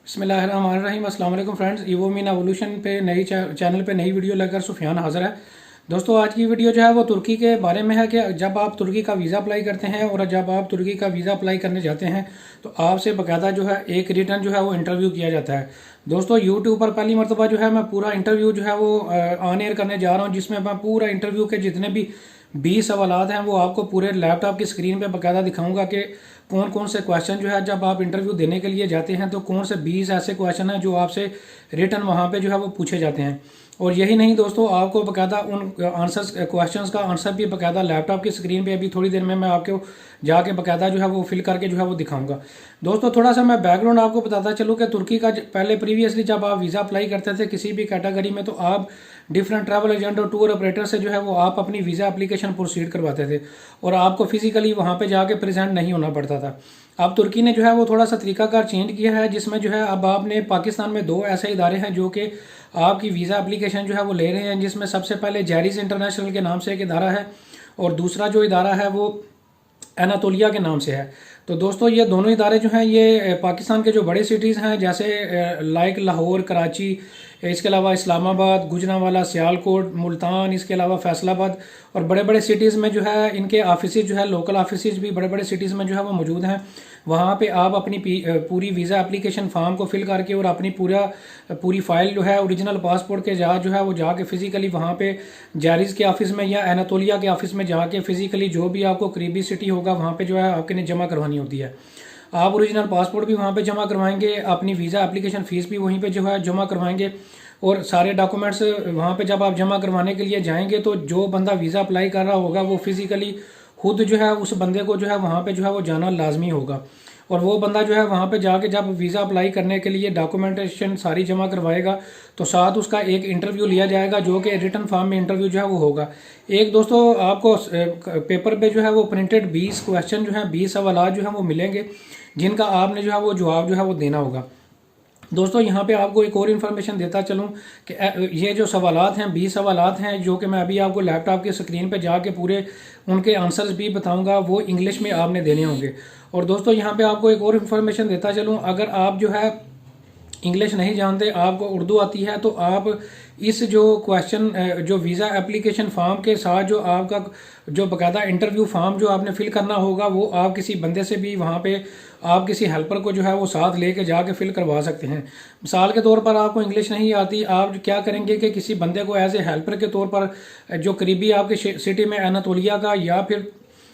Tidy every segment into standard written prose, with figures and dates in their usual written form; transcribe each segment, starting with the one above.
बिस्मिल्लाहिर्रहमानिर्रहीम। अस्सलाम वालेकुम फ्रेंड्स, ईवो मीन एवोल्यूशन पे नई चैनल पे नई वीडियो लेकर सुफियान हाज़िर है। दोस्तों, आज की वीडियो जो है वो तुर्की के बारे में है कि जब आप तुर्की का वीज़ा अप्लाई करते हैं और जब आप तुर्की का वीज़ा अप्लाई करने जाते हैं तो आपसे बाकायदा जो है एक रिटर्न जो है वो इंटरव्यू किया जाता है। दोस्तों, यूट्यूब पर पहली मरतबा जो है मैं पूरा इंटरव्यू जो है वो ऑन एयर करने जा रहा हूँ, जिसमें मैं पूरा इंटरव्यू के जितने भी 20 सवालात हैं वो आपको पूरे लैपटॉप की स्क्रीन पे बाकायदा दिखाऊंगा कि कौन कौन से क्वेश्चन जो है जब आप इंटरव्यू देने के लिए जाते हैं तो कौन से 20 ऐसे क्वेश्चन हैं जो आपसे रिटर्न वहाँ पे जो है वो पूछे जाते हैं। और यही नहीं दोस्तों, आपको बाकायदा उन आंसर्स क्वेश्चंस का आंसर भी बाकायदा लैपटॉप की स्क्रीन पे अभी थोड़ी देर में मैं आपको जाके बाकायदा जो है वो फिल करके जो है वो दिखाऊंगा। दोस्तों, थोड़ा सा मैं बैकग्राउंड आपको बताता चलूँ कि तुर्की का पहले प्रीवियसली जब आप वीज़ा अप्लाई करते थे किसी भी कैटेगरी में तो आप डिफरेंट ट्रैवल एजेंट और टूर ऑपरेटर से जो है वो आप अपनी वीज़ा एप्लीकेशन प्रोसीड करवाते थे और आपको फिजिकली वहाँ पे जाके प्रेजेंट नहीं होना पड़ता था। अब तुर्की ने जो है वो थोड़ा सा तरीकाकार चेंज किया है, जिसमें जो है अब आपने पाकिस्तान में दो ऐसे इदारे हैं जो कि आपकी वीज़ा एप्लीकेशन जो है वो ले रहे हैं, जिसमें सबसे पहले जैरिस इंटरनेशनल के नाम से एक इदारा है और दूसरा जो इदारा है वो एनातोलिया के नाम से है। तो दोस्तों, ये दोनों इदारे जो हैं ये पाकिस्तान के जो बड़े सिटीज़ हैं जैसे लाइक लाहौर, कराची, इसके अलावा इस्लामाबाद, गुजरांवाला, सियालकोट, मुल्तान, इसके अलावा फैसलाबाद और बड़े बड़े सिटीज़ में जो है इनके ऑफिस जो है लोकल ऑफिस भी बड़े बड़े सिटीज़ में जो है वो मौजूद हैं। वहाँ पे आप अपनी पूरी वीज़ा एप्लीकेशन फॉर्म को फिल करके और अपनी पूरी फाइल जो है ओरिजिनल पासपोर्ट के जो है वो जाके फिजिकली वहाँ पे जारिस के ऑफिस में या एनातोलिया के ऑफिस में जाके फिजिकली जो भी आपको करीबी सिटी होगा वहाँ पे जो है आपके लिए जमा करवानी होती है। आप ओरिजिनल पासपोर्ट भी वहाँ पे जमा करवाएंगे, अपनी वीज़ा एप्लीकेशन फ़ीस भी वहीं पे जो है जमा करवाएंगे और सारे डॉक्यूमेंट्स वहाँ पे जब आप जमा करवाने के लिए जाएंगे तो जो बंदा वीज़ा अप्लाई कर रहा होगा वो फिजिकली खुद जो है उस बंदे को जो है वहाँ पे जो है वो जाना लाजमी होगा और वो बंदा जो है वहाँ पे जाके जब वीज़ा अप्लाई करने के लिए डॉक्यूमेंटेशन सारी जमा करवाएगा तो साथ उसका एक इंटरव्यू लिया जाएगा जो कि रिटर्न फॉर्म में इंटरव्यू जो है वो होगा। एक दोस्तों, आपको पेपर पे जो है वो प्रिंटेड 20 क्वेश्चन जो है 20 सवाल जो है वो मिलेंगे जिनका आपने जो है वो जवाब जो है वो देना होगा। दोस्तों, यहाँ पे आपको एक और इन्फॉर्मेशन देता चलूँ कि ये जो सवालात हैं 20 सवालात हैं जो कि मैं अभी आपको लैपटॉप की स्क्रीन पे जाके पूरे उनके आंसर्स भी बताऊंगा, वो इंग्लिश में आपने देने होंगे। और दोस्तों, यहाँ पे आपको एक और इन्फॉर्मेशन देता चलूँ, अगर आप जो है इंग्लिश नहीं जानते, आपको उर्दू आती है, तो आप इस जो क्वेश्चन जो वीज़ा एप्लीकेशन फॉर्म के साथ जो आपका जो बाकायदा इंटरव्यू फॉर्म जो आपने फिल करना होगा वो आप किसी बंदे से भी वहाँ पे आप किसी हेल्पर को जो है वो साथ लेके जाके फिल करवा सकते हैं। मिसाल के तौर पर आपको इंग्लिश नहीं आती, आप क्या करेंगे कि किसी बंदे को एज ए हेल्पर के तौर पर जो करीबी आपके सिटी में एनातोलिया का या फिर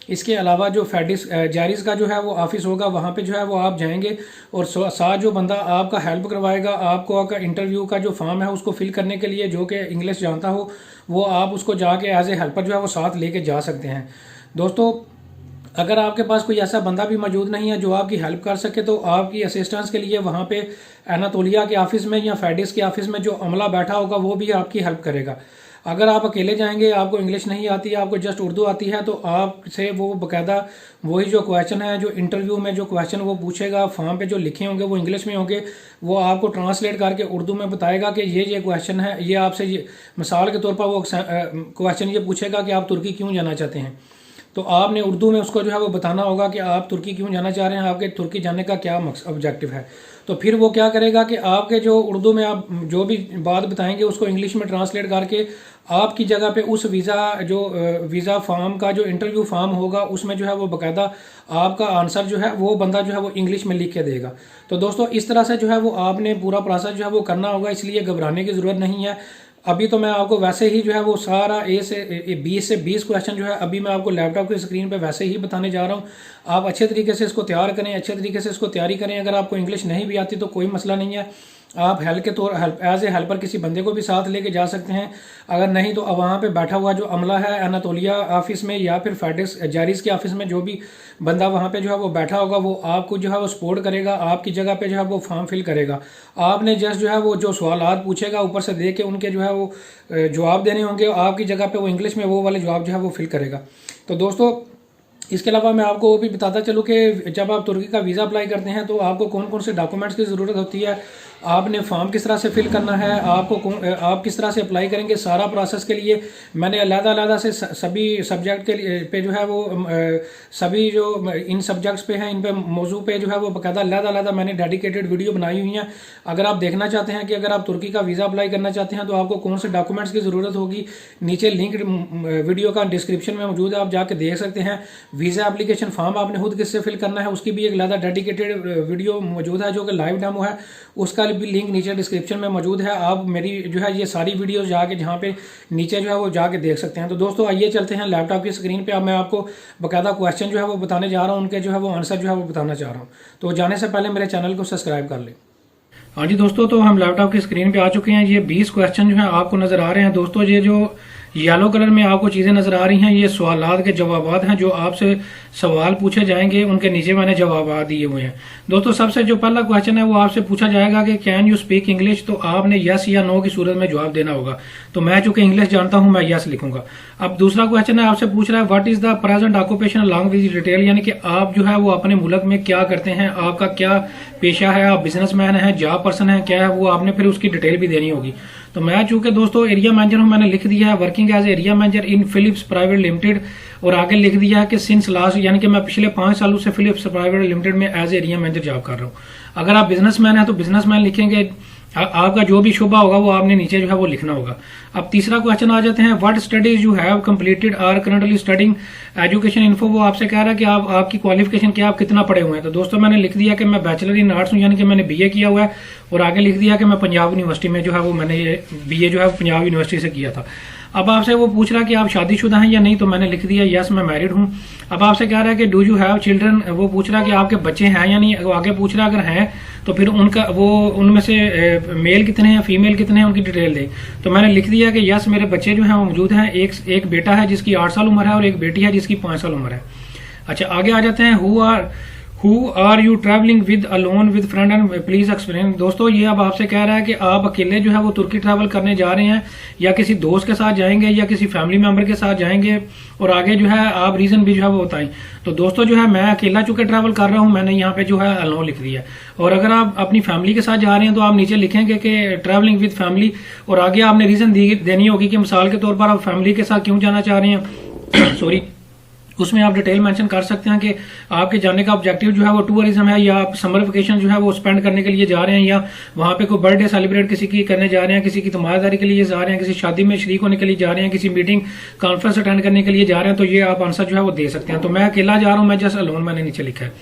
इसके अलावा जो फैडिस जारिस का जो है वो ऑफिस होगा वहाँ पे जो है वो आप जाएंगे और साथ जो बंदा आपका हेल्प करवाएगा, आपको आपका इंटरव्यू का जो फॉर्म है उसको फिल करने के लिए जो कि इंग्लिश जानता हो वो आप उसको जाके एज ए हेल्पर जो है वो साथ लेके जा सकते हैं। दोस्तों, अगर आपके पास कोई ऐसा बंदा भी मौजूद नहीं है जो आपकी हेल्प कर सके तो आपकी असिस्टेंस के लिए वहाँ पे एनातोलिया के ऑफिस में या फैडिस के ऑफिस में जो अमला बैठा होगा वो भी आपकी हेल्प करेगा। अगर आप अकेले जाएंगे, आपको इंग्लिश नहीं आती है, आपको जस्ट उर्दू आती है, तो आपसे वो बाकायदा वही जो क्वेश्चन है जो इंटरव्यू में जो क्वेश्चन वो पूछेगा फॉर्म पे जो लिखे होंगे वो इंग्लिश में होंगे, वो आपको ट्रांसलेट करके उर्दू में बताएगा कि ये क्वेश्चन है, ये आपसे ये मिसाल के तौर पर वो क्वेश्चन ये पूछेगा कि आप तुर्की क्यों जाना चाहते हैं, तो आपने उर्दू में उसको जो है वो बताना होगा कि आप तुर्की क्यों जाना चाह रहे हैं, आपके तुर्की जाने का क्या ऑब्जेक्टिव है। तो फिर वो क्या करेगा कि आपके जो उर्दू में आप जो भी बात बताएंगे उसको इंग्लिश में ट्रांसलेट करके आपकी जगह पे उस वीज़ा फॉर्म का जो इंटरव्यू फॉर्म होगा उसमें जो है वो बाकायदा आपका आंसर जो है वो बंदा जो है वो इंग्लिश में लिख के देगा। तो दोस्तों, इस तरह से जो है वो आपने पूरा प्रोसेस जो है वो करना होगा, इसलिए घबराने की ज़रूरत नहीं है। अभी तो मैं आपको वैसे ही जो है वो सारा 20 क्वेश्चन जो है अभी मैं आपको लैपटॉप की स्क्रीन पे वैसे ही बताने जा रहा हूँ। आप अच्छे तरीके से इसको तैयार करें, अच्छे तरीके से इसको तैयारी करें। अगर आपको इंग्लिश नहीं भी आती तो कोई मसला नहीं है, आप हेल्प एज ए हेल्पर किसी बंदे को भी साथ लेके जा सकते हैं। अगर नहीं तो अब वहाँ पे बैठा हुआ जो अमला है एनातोलिया ऑफिस में या फिर फैडिस जारिस के ऑफिस में जो भी बंदा वहाँ पे जो है वो बैठा होगा वो आपको जो है वो सपोर्ट करेगा, आपकी जगह पे जो है वो फॉर्म फिल करेगा। आपने जस्ट जो है वो जो सवालात पूछेगा ऊपर से दे के उनके जो है वो जवाब देने होंगे, आपकी जगह पे वो इंग्लिश में वो वाले जवाब जो है वो फिल करेगा। तो दोस्तों, इसके अलावा मैं आपको वो भी बताता चलूँ कि जब आप तुर्की का वीज़ा अप्लाई करते हैं तो आपको कौन कौन से डॉक्यूमेंट्स की ज़रूरत होती है, आपने फॉर्म किस तरह से फिल करना है, आप किस तरह से अप्लाई करेंगे, सारा प्रोसेस के लिए मैंने अलग-अलग से सभी सब्जेक्ट के लिए पे जो है वो सभी जो इन सब्जेक्ट्स पे हैं इन पे मौजू पे जो है वो बाकायदा अलग-अलग मैंने डेडिकेटेड वीडियो बनाई हुई हैं। अगर आप देखना चाहते हैं कि अगर आप तुर्की का वीज़ा अप्लाई करना चाहते हैं तो आपको कौन से डॉक्यूमेंट्स की ज़रूरत होगी, नीचे लिंक वीडियो का डिस्क्रिप्शन में मौजूद है, आप जाके देख सकते हैं। वीज़ा एप्लीकेशन फॉर्म आपने खुद किससे फिल करना है उसकी भी एक अलग डेडिकेटेड वीडियो मौजूद है जो कि लाइव डेमो है, उसका भी लिंक नीचे डिस्क्रिप्शन में मौजूद है। आप मेरी जो है ये सारी वीडियोस जाके जहाँ पे नीचे जो है वो जाके देख सकते हैं। तो दोस्तों आइए चलते हैं लैपटॉप की स्क्रीन पे। अब मैं आपको बाकायदा क्वेश्चन जो है वो बताने जा रहा हूँ, उनके जो है वो आंसर जो है वो बताना चाह रहा हूँ। तो जाने से पहले मेरे चैनल को सब्सक्राइब कर लें। हाँ जी दोस्तों, तो हम लैपटॉप की स्क्रीन पे आ चुके हैं। ये 20 क्वेश्चन जो है आपको नजर आ रहे हैं। दोस्तों ये जो येलो कलर में आपको चीजें नजर आ रही हैं ये सवालात के जवाबात हैं, जो आपसे सवाल पूछे जाएंगे उनके नीचे मैंने जवाब दिए हुए हैं। दोस्तों सबसे जो पहला क्वेश्चन है वो आपसे पूछा जाएगा कि कैन यू स्पीक इंग्लिश, तो आपने यस या नो की सूरत में जवाब देना होगा। तो मैं चूंकि इंग्लिश जानता हूं मैं यस लिखूंगा। अब दूसरा क्वेश्चन है, आपसे पूछ रहा है what is the present occupation along with detail, यानी कि आप जो है वो अपने मुल्क में क्या करते हैं, आपका क्या पेशा है, आप बिजनेसमैन है, जॉब पर्सन है, क्या है वो आपने फिर उसकी डिटेल भी देनी होगी। तो मैं चूंकि दोस्तों एरिया मैनेजर हूं, मैंने लिख दिया है वर्किंग एज एरिया मैनेजर इन फिलिप्स प्राइवेट लिमिटेड, और आगे लिख दिया है कि सिंस लास्ट, यानी कि मैं पिछले 5 सालों से फिलिप्स प्राइवेट लिमिटेड में एज एरिया मैनेजर जॉब कर रहा हूं। अगर आप बिजनेसमैन है तो बिजनेसमैन लिखेंगे, आपका जो भी शुबा होगा वो आपने नीचे जो है वो लिखना होगा। अब तीसरा क्वेश्चन आ जाते हैं, what studies you have completed or currently studying education info, वो आपसे कह रहा है कि आपकी क्वालिफिकेशन क्या, आप कितना पढ़े हुए हैं। तो दोस्तों मैंने लिख दिया कि मैं बैचलर इन आर्ट्स हूं, यानी कि मैंने बीए किया हुआ है, और आगे लिख दिया कि मैं पंजाब यूनिवर्सिटी में जो है वो मैंने ये बीए जो है पंजाब यूनिवर्सिटी से किया था। अब आपसे वो पूछ रहा है कि आप शादीशुदा हैं या नहीं, तो मैंने लिख दिया यस मैं मैरिड हूं। अब आपसे कह रहा है कि डू यू हैव चिल्ड्रन, वो पूछ रहा है कि आपके बच्चे हैं या नहीं। आगे पूछ रहा है अगर हैं तो फिर उनका वो उनमें से मेल कितने हैं फीमेल कितने हैं उनकी डिटेल दे। तो मैंने लिख दिया कि यस मेरे बच्चे जो हैं वो मौजूद हैं, एक बेटा है जिसकी 8 साल उम्र है और एक बेटी है जिसकी 5 साल उम्र है। अच्छा आगे आ जाते हैं, who are you travelling with alone with friend and please explain. दोस्तों ये अब आपसे कह रहा है कि आप अकेले जो है वो तुर्की ट्रैवल करने जा रहे हैं या किसी दोस्त के साथ जाएंगे या किसी फैमिली मेंबर के साथ जाएंगे, और आगे जो है आप रीजन भी जो है वो बताएं। तो दोस्तों जो है मैं अकेला चूंकि ट्रैवल कर रहा हूं, मैंने यहाँ पे जो है अलोन लिख दिया। और अगर आप अपनी फैमिली के साथ जा रहे हैं तो आप नीचे लिखेंगे कि ट्रैवलिंग विद फैमिली, और आगे आपने रीजन देनी होगी कि मिसाल के तौर पर आप फैमिली के साथ क्यों जाना चाह रहे हैं सॉरी उसमें आप डिटेल मेंशन कर सकते हैं कि आपके जाने का ऑब्जेक्टिव जो है वो टूरिज्म है, या आप समर वेकेशन जो है वो स्पेंड करने के लिए जा रहे हैं, या वहां पे कोई बर्थडे सेलिब्रेट किसी की करने जा रहे हैं, किसी की तमाशदारी के लिए जा रहे हैं, किसी शादी में शरीक होने के लिए जा रहे हैं, किसी मीटिंग कॉन्फ्रेंस अटेंड करने के लिए जा रहे हैं। तो ये आप आंसर जो है वो दे सकते हैं। तो मैं अकेला जा रहा हूं, मैं जस्ट अलोन मैंने नीचे लिखा है।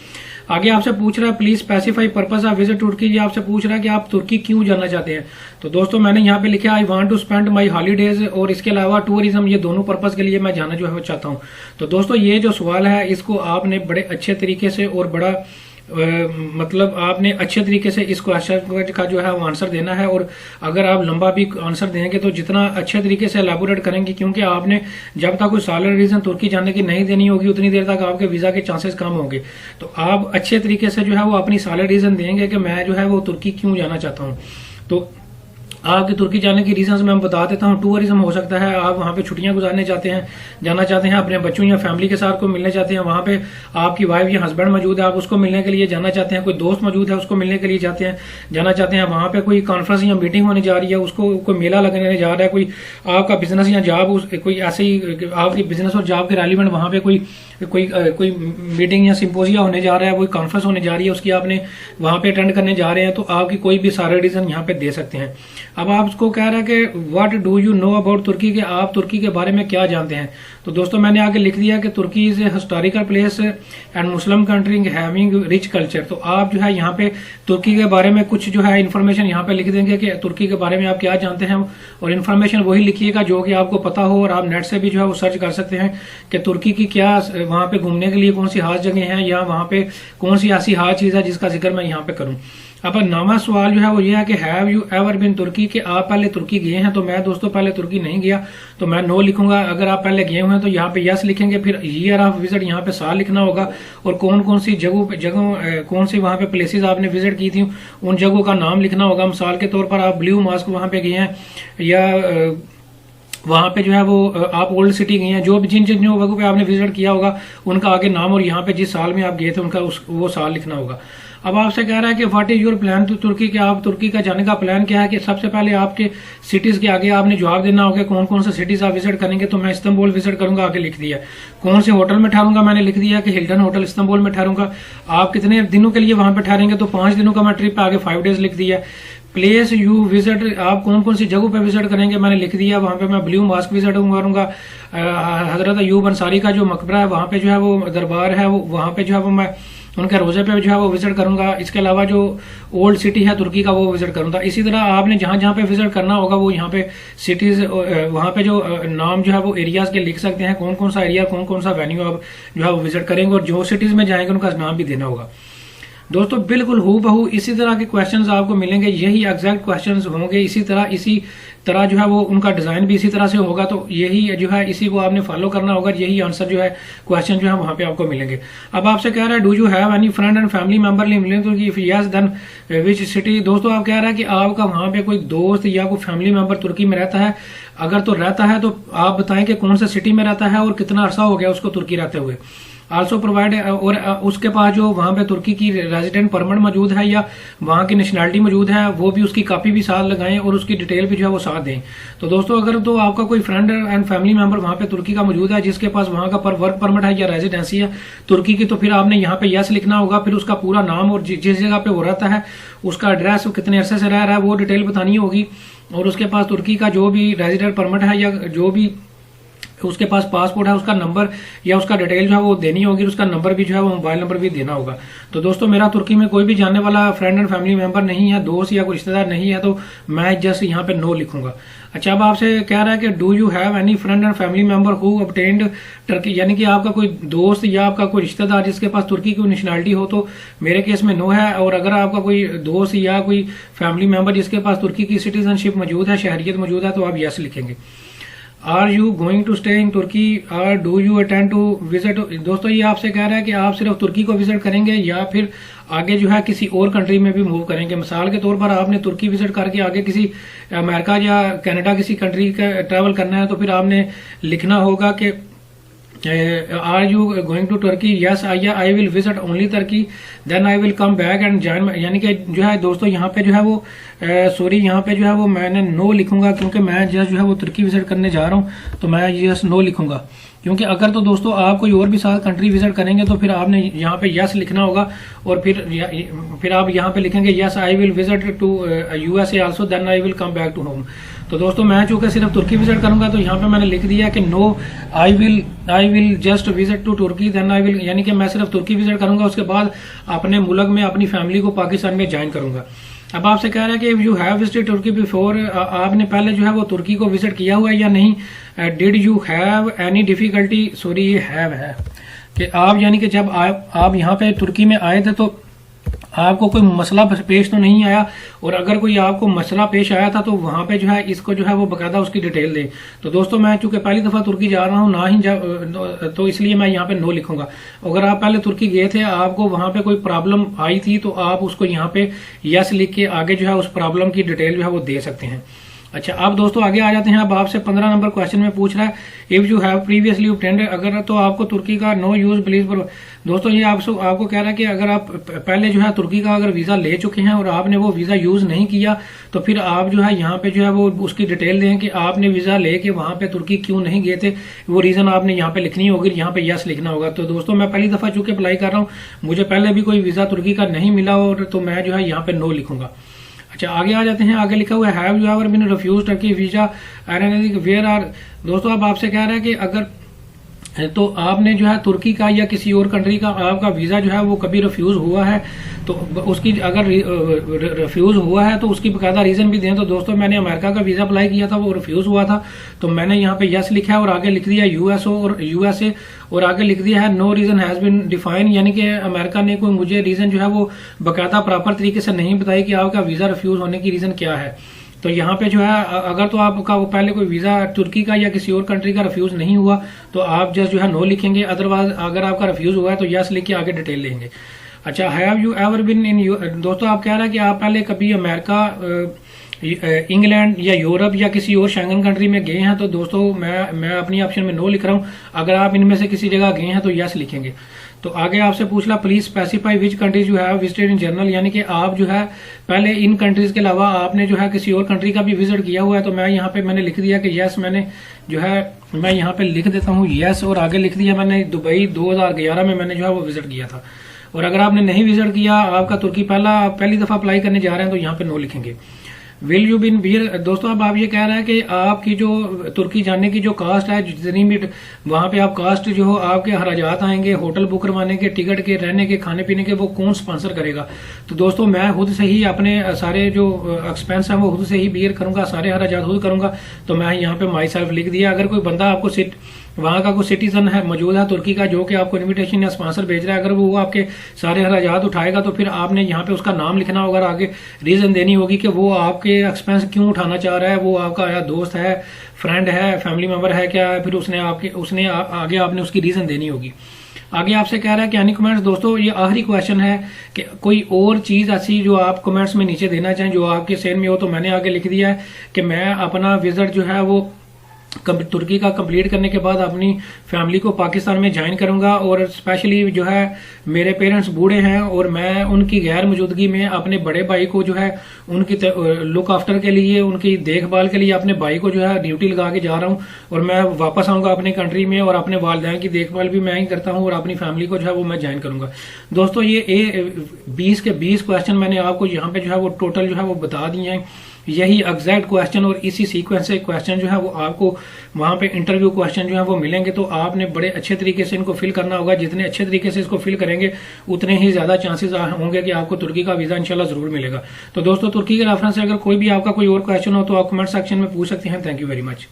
आगे आपसे पूछ रहा है please specify purpose of visit Turkey, ये आपसे पूछ रहा है कि आप तुर्की क्यों जाना चाहते हैं। तो दोस्तों मैंने यहाँ पे लिखा I want to spend my holidays, और इसके अलावा टूरिज्म, ये दोनों पर्पस के लिए मैं जाना जो है वो चाहता हूँ। तो दोस्तों ये जो सवाल है इसको आपने बड़े अच्छे तरीके से और बड़ा मतलब आपने अच्छे तरीके से इस क्वेश्चन का जो है वो आंसर देना है। और अगर आप लंबा भी आंसर देंगे तो जितना अच्छे तरीके से एलैबोरेट करेंगे, क्योंकि आपने जब तक कोई सॉलिड रीजन तुर्की जाने की नहीं देनी होगी उतनी देर तक आपके वीजा के चांसेस कम होंगे। तो आप अच्छे तरीके से जो है वो अपनी सॉलिड रीजन देंगे कि मैं जो है वो तुर्की क्यों जाना चाहता हूँ। तो आपकी तुर्की जाने की रीजंस मैं बता देता हूँ। टूरिज्म हो सकता है, आप वहाँ पे छुट्टियां गुजारने जाना चाहते हैं, अपने बच्चों या फैमिली के साथ को मिलने चाहते हैं, वहाँ पे आपकी वाइफ या हस्बैंड मौजूद है आप उसको मिलने के लिए जाना चाहते हैं, कोई दोस्त मौजूद है उसको मिलने के लिए जाना चाहते हैं, वहाँ पे कोई कॉन्फ्रेंस या मीटिंग होने जा रही है, उसको कोई मेला लगने जा रहा है, कोई आपका बिजनेस या जॉब कोई ऐसे ही आपकी बिजनेस और जॉब के रेलिवेंट वहाँ पे कोई मीटिंग या सिंपोजिया होने जा रहा है, कोई कॉन्फ्रेंस होने जा रही है, उसकी आपने वहाँ पे अटेंड करने जा रहे हैं, तो आपकी कोई भी सारे रीजन यहाँ पे दे सकते हैं। अब आपको कह रहा है कि what do you know about Turkey, के आप तुर्की के बारे में क्या जानते हैं। तो दोस्तों मैंने आगे लिख दिया कि Turkey is a historical place and Muslim country having rich culture. तो आप जो है यहाँ पे तुर्की के बारे में कुछ जो है इन्फॉर्मेशन यहाँ पे लिख देंगे कि तुर्की के बारे में आप क्या जानते हैं, और इन्फॉर्मेशन वही लिखिएगा जो कि आपको पता हो, और आप नेट से भी जो है वो सर्च कर सकते हैं कि तुर्की की क्या वहां पे घूमने के लिए कौन सी खास जगह है, या वहां पे कौन सी ऐसी खास चीज है जिसका जिक्र मैं यहाँ पे करूं। अब नवा सवाल जो है वो ये है कि हैव यू एवर बीन तुर्की, कि आप पहले तुर्की गए हैं। तो मैं दोस्तों पहले तुर्की नहीं गया, तो मैं नो लिखूंगा। अगर आप पहले गए हुए हैं तो यहाँ पे यस लिखेंगे, फिर ईयर ऑफ विजिट यहाँ पे साल लिखना होगा, और कौन कौन सी जगह कौन सी वहां पे प्लेसेस आपने विजिट की थी उन जगहों का नाम लिखना होगा। मिसाल के तौर पर आप ब्लू मॉस्क वहां पे गए हैं, या वहाँ पे जो है वो आप ओल्ड सिटी गए हैं, जो भी जिन जिन जगहों पे आपने विजिट किया होगा उनका आगे नाम और यहाँ पे जिस साल में आप गए थे उनका वो साल लिखना होगा। अब आपसे कह रहा है कि what is your plan to Turkey के, आप तुर्की का जाने का प्लान क्या है। कि सबसे पहले आपके सिटीज के आगे आपने जवाब देना होगा कौन कौन से सिटीज आप विजिट करेंगे। तो मैं इस्तांबुल विजिट करूंगा, आगे लिख दिया। कौन से होटल में ठहरूंगा, मैंने लिख दिया कि हिल्टन होटल इस्तांबुल में ठहरूंगा। आप कितने दिनों के लिए वहां पे ठहरेंगे, तो 5 दिनों का मैं ट्रिप आगे 5 डेज लिख दिया। प्लेस यू विजिट, आप कौन कौन सी जगहों पे विजिट करेंगे, मैंने लिख दिया। वहां पे मैं ब्लू मॉस्क विजिट करूंगा, हजरत अयूब अंसारी का जो मकबरा है वहां पे जो है वो दरबार है, वो वहां पे जो है वो मैं उनके रोजे पे जो है वो विजिट करूंगा। इसके अलावा जो ओल्ड सिटी है तुर्की का वो विजिट करूंगा। इसी तरह आपने जहां जहां पे विजिट करना होगा वो यहाँ पे सिटीज, वहां पे जो नाम जो है वो एरियाज के लिख सकते हैं, कौन कौन सा एरिया कौन कौन सा वेन्यू आप जो है वो विजिट करेंगे, और जो सिटीज में जाएंगे उनका नाम भी देना होगा। दोस्तों बिल्कुल हूबहू इसी तरह के क्वेश्चंस आपको मिलेंगे, यही एग्जैक्ट क्वेश्चंस होंगे, इसी तरह जो है वो उनका डिजाइन भी इसी तरह से होगा। तो यही जो है इसी को आपने फॉलो करना होगा, यही आंसर जो है क्वेश्चन जो है वहां पे आपको मिलेंगे। अब आपसे कह रहा है do you have any friend and family member living, तो if yes then which city. दोस्तों आप कह रहा है कि आपका वहां पे कोई दोस्त या कोई फैमिली मेंबर तुर्की में रहता है, अगर तो रहता है तो आप बताएं कि कौन सा सिटी में रहता है और कितना अरसा हो गया उसको तुर्की रहते हुए। आल्सो प्रोवाइड, और उसके पास जो वहां पे तुर्की की रेजिडेंट परमिट मौजूद है या वहां की नेशनैलिटी मौजूद है, वो भी उसकी कॉपी भी साथ लगाएं और उसकी डिटेल भी जो है वो साथ दें। तो दोस्तों अगर तो आपका कोई फ्रेंड एंड फैमिली मेंबर वहां पे तुर्की का मौजूद है जिसके पास वहां का वर्क परमिट है या रेजिडेंसी है तुर्की की, तो फिर आपने यहाँ पे यस लिखना होगा। फिर उसका पूरा नाम और जिस जगह पे वो रहता है उसका एड्रेस, कितने अरसे से रह रहा है, वो डिटेल बतानी होगी। और उसके पास तुर्की का जो भी रेजिडेंट परमिट है या जो भी उसके पास पासपोर्ट है उसका नंबर या उसका डिटेल जो है वो देनी होगी, उसका नंबर भी जो है वो मोबाइल नंबर भी देना होगा। तो दोस्तों मेरा तुर्की में कोई भी जानने वाला फ्रेंड एंड फैमिली मेंबर नहीं है, दोस्त या कोई रिश्तेदार नहीं है, तो मैं जस्ट यहाँ पे नो लिखूंगा। अच्छा अब आपसे कह रहा है कि do you have any friend and family member who obtained Turkey, यानी कि आपका कोई दोस्त या आपका कोई रिश्तेदार जिसके पास तुर्की की नेशनैलिटी हो, तो मेरे केस में नो है। और अगर आपका कोई दोस्त या कोई फैमिली मेंबर जिसके पास तुर्की की सिटीजनशिप मौजूद है, शहरियत मौजूद है, तो आप यस लिखेंगे। Are you going to stay in Turkey और do you attend to visit. दोस्तों ये आपसे कह रहा है कि आप सिर्फ तुर्की को विजिट करेंगे या फिर आगे जो है किसी और कंट्री में भी मूव करेंगे। मिसाल के तौर पर आपने तुर्की विजिट करके आगे किसी अमेरिका या कनाडा किसी कंट्री का ट्रैवल करना है, तो फिर आपने लिखना होगा कि are you going to Turkey, yes I will visit only Turkey, then I will come back and join. यानी कि जो है दोस्तों यहाँ पे जो है वो सॉरी यहाँ पे जो है वो मैंने नो लिखूंगा, क्योंकि मैं जस्ट जो है वो तुर्की विजिट करने जा रहा हूँ, तो मैं जस्ट नो लिखूंगा। क्योंकि अगर तो दोस्तों आप कोई और भी साथ कंट्री विजिट करेंगे तो फिर आपने यहाँ पे यस लिखना होगा, और फिर आप यहाँ पे लिखेंगे yes I will visit to USA also, then I will come back to home. तो दोस्तों मैं चूंकि सिर्फ तुर्की विजिट करूंगा, तो यहाँ पे मैंने लिख दिया कि no I will just visit to Turkey, then I will, यानी कि मैं सिर्फ तुर्की विजिट करूंगा, उसके बाद अपने मुल्क में अपनी फैमिली को पाकिस्तान में ज्वाइन करूंगा। अब आपसे कह रहा है कि you have visited Turkey before, आपने पहले जो है वो तुर्की को विजिट किया हुआ है या नहीं। Did you have any difficulty, sorry ये हैव है कि आप, यानी कि जब आप यहाँ पे तुर्की में आए थे तो आपको कोई मसला पेश तो नहीं आया, और अगर कोई आपको मसला पेश आया था तो वहां पे जो है इसको जो है वो बकायदा उसकी डिटेल दे। तो दोस्तों मैं चूंकि पहली दफा तुर्की जा रहा हूँ ना ही तो इसलिए मैं यहाँ पे नो लिखूंगा। अगर आप पहले तुर्की गए थे, आपको वहां पे कोई प्रॉब्लम आई थी, तो आप उसको यहाँ पे यस लिख के आगे जो है उस प्रॉब्लम की डिटेल जो है वो दे सकते हैं। अच्छा अब दोस्तों आगे आ जाते हैं। अब आपसे 15 नंबर क्वेश्चन में पूछ रहा है if you have previously obtained, अगर तो आपको तुर्की का नो यूज प्लीज। दोस्तों ये आपको कह रहा है कि अगर आप पहले जो है तुर्की का अगर वीजा ले चुके हैं और आपने वो वीजा यूज नहीं किया, तो फिर आप जो है यहाँ पे जो है वो उसकी डिटेल दें कि आपने वीजा लेके वहां पे तुर्की क्यों नहीं गए थे, वो रीजन आपने यहाँ पे लिखनी होगी, यहाँ पे यस लिखना होगा। तो दोस्तों मैं पहली दफा चूंकि अप्लाई कर रहा हूँ, मुझे पहले भी कोई वीजा तुर्की का नहीं मिला, और तो मैं जो है यहाँ पे नो लिखूंगा। अच्छा आगे आ जाते हैं। आगे लिखा हुआ है have you ever been refused Turkey visa where are. दोस्तों अब आपसे कह रहा है कि अगर तो आपने जो है तुर्की का या किसी और कंट्री का आपका वीजा जो है वो कभी रिफ्यूज हुआ है, तो उसकी अगर रिफ्यूज हुआ है तो उसकी बकायदा रीजन भी दें। तो दोस्तों मैंने अमेरिका का वीजा अप्लाई किया था, वो रिफ्यूज हुआ था, तो मैंने यहाँ पे यस लिखा है और आगे लिख दिया यूएसए और आगे लिख दिया है no reason has been define, यानी कि अमेरिका ने कोई मुझे रीजन जो है वो बकायदा प्रॉपर तरीके से नहीं बताई कि आपका वीजा रिफ्यूज होने की रीजन क्या है। तो यहाँ पे जो है अगर तो आपका वो पहले कोई वीजा तुर्की का या किसी और कंट्री का रिफ्यूज नहीं हुआ, तो आप जस्ट जो है नो लिखेंगे। अदरवाइज अगर आपका रिफ्यूज हुआ है तो यस लिख के आगे डिटेल लेंगे। अच्छा have you ever been in, दोस्तों आप कह रहे हैं कि आप पहले कभी अमेरिका इंग्लैंड या यूरोप या किसी और शेंगन कंट्री में गए हैं तो दोस्तों मैं अपनी ऑप्शन में नो लिख रहा हूं। अगर आप इनमें से किसी जगह गए हैं तो यस लिखेंगे। तो आगे आपसे पूछ ला please specify which countries you have visited in general, यानी कि आप जो है पहले इन कंट्रीज के अलावा आपने जो है किसी और कंट्री का भी विजिट किया हुआ है। तो मैं यहाँ पे मैंने लिख दिया कि यस, मैंने जो है मैं यहाँ पे लिख देता हूँ यस, और आगे लिख दिया मैंने दुबई 2011 में मैंने जो है वो विजिट किया था। और अगर आपने नहीं विजिट किया, आपका तुर्की पहली दफा अप्लाई करने जा रहे हैं, तो यहाँ पे नो लिखेंगे। विल यू बिन बीर, दोस्तों अब आप ये कह रहे हैं कि आपकी जो तुर्की जाने की जो कास्ट है, जितनी भी वहां पे आप कास्ट जो हो आपके हराजात आएंगे, होटल बुक करवाने के, टिकट के, रहने के, खाने पीने के, वो कौन स्पॉन्सर करेगा। तो दोस्तों मैं खुद से ही अपने सारे जो एक्सपेंस है वो खुद से ही बियर करूंगा, सारे हराजात खुद करूंगा। तो मैं यहाँ पे माई सेल्फ लिख दिया। अगर कोई बंदा आपको वहां का कोई सिटीजन है मौजूद है तुर्की का, जो कि आपको इनविटेशन या स्पॉन्सर भेज रहा है, अगर वो आपके सारे हराजात उठाएगा तो फिर आपने यहाँ पे उसका नाम लिखना होगा और आगे रीजन देनी होगी कि वो आपके एक्सपेंस क्यों उठाना चाह रहा है। वो आपका या दोस्त है, फ्रेंड है, फैमिली मेंबर है क्या, फिर उसने आगे आपने उसकी रीजन देनी होगी। आगे आपसे कह रहा है कि एनी कमेंट्स। दोस्तों ये आखिरी क्वेश्चन है कि कोई और चीज ऐसी जो आप कमेंट्स में नीचे देना चाहें जो आपके सेन में हो। तो मैंने आगे लिख दिया है कि मैं अपना विजिट जो है वो तुर्की का कंप्लीट करने के बाद अपनी फैमिली को पाकिस्तान में ज्वाइन करूंगा। और स्पेशली जो है मेरे पेरेंट्स बूढ़े हैं और मैं उनकी गैर मौजूदगी में अपने बड़े भाई को जो है उनकी लुक आफ्टर के लिए, उनकी देखभाल के लिए अपने भाई को जो है ड्यूटी लगा के जा रहा हूं। और मैं वापस आऊंगा अपनी कंट्री में और अपने वालिदैन की देखभाल भी मैं ही करता हूं और अपनी फैमिली को जो है वो मैं ज्वाइन करूंगा। दोस्तों ये 20 के 20 क्वेश्चन मैंने आपको यहाँ पे जो है वो टोटल जो है वो बता दिए हैं। यही एग्जैक्ट क्वेश्चन और इसी सीक्वेंस से क्वेश्चन जो है वो आपको वहां पे इंटरव्यू क्वेश्चन जो है वो मिलेंगे। तो आपने बड़े अच्छे तरीके से इनको फिल करना होगा। जितने अच्छे तरीके से इसको फिल करेंगे उतने ही ज्यादा चांसेस होंगे कि आपको तुर्की का वीजा इंशाल्लाह जरूर मिलेगा। तो दोस्तों तुर्की के रेफरेंस से अगर कोई भी आपका कोई और क्वेश्चन हो तो आप कमेंट सेक्शन में पूछ सकते हैं। Thank you very much.